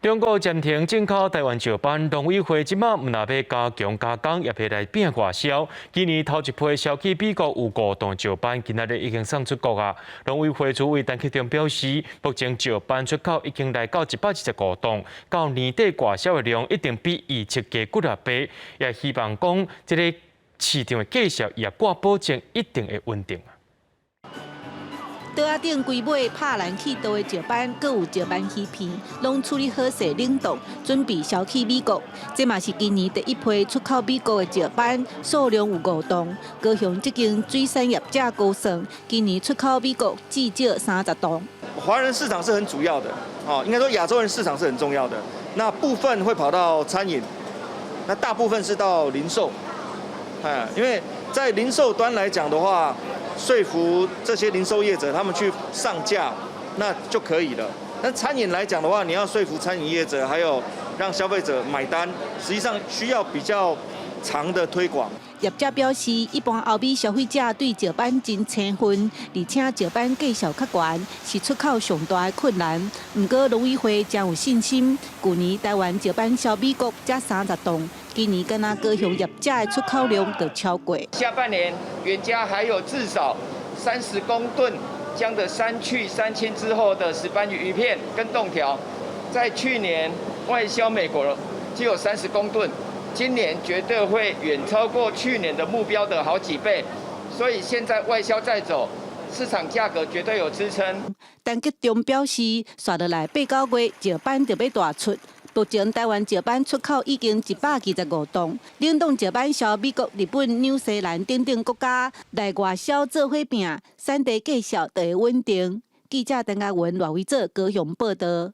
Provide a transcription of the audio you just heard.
中国暂停进口台湾石斑，农委会即马唔若要加强加工，也要来变外销。今年头一批销去美国有5吨石斑，今仔日已经送出国啊。农委会主委陈启中表示，目前石斑出口已经来到125吨，到年底外销的量一定比预测加几啊倍，也希望讲这个市场的价值也挂保证一定会稳定。 桌仔顶规尾拍烂去刀的石斑，阁有石斑鱼片，拢处理好势冷冻，准备销去美国。这嘛是今年第一批出口美国的石斑，数量有5吨。高雄这间水产业者估算，今年出口美国至少30吨。华人市场是很主要的，应该说亚洲人市场是很重要的。那部分会跑到餐饮，那大部分是到零售。因为在零售端来讲的话。 说服这些零售业者，他们去上架，那就可以了。但餐饮来讲的话，你要说服餐饮业者，还有让消费者买单，实际上需要比较长的推广。业者表示，一般欧美消费者对石斑真青分，而且石斑价销较悬，是出口上大的困难。不过农委会将有信心，去年台湾石斑销美国才30吨。 今年敢若高雄业者的出口量就超过。下半年原价还有至少30公吨将的删去3清之后的石斑鱼片跟冻条，在去年外销美国就有30公吨，今年绝对会远超过去年的目标的好几倍，所以现在外销再走，市场价格绝对有支撑。陈吉中表示，刷落来8、9月石斑就要大出。 目前台湾石斑出口已经125吨，冷冻石斑销美国、日本、纽西兰等等国家，来外销做伙拼，产地价销就会稳定。记者陈嘉文、赖维做高雄报道。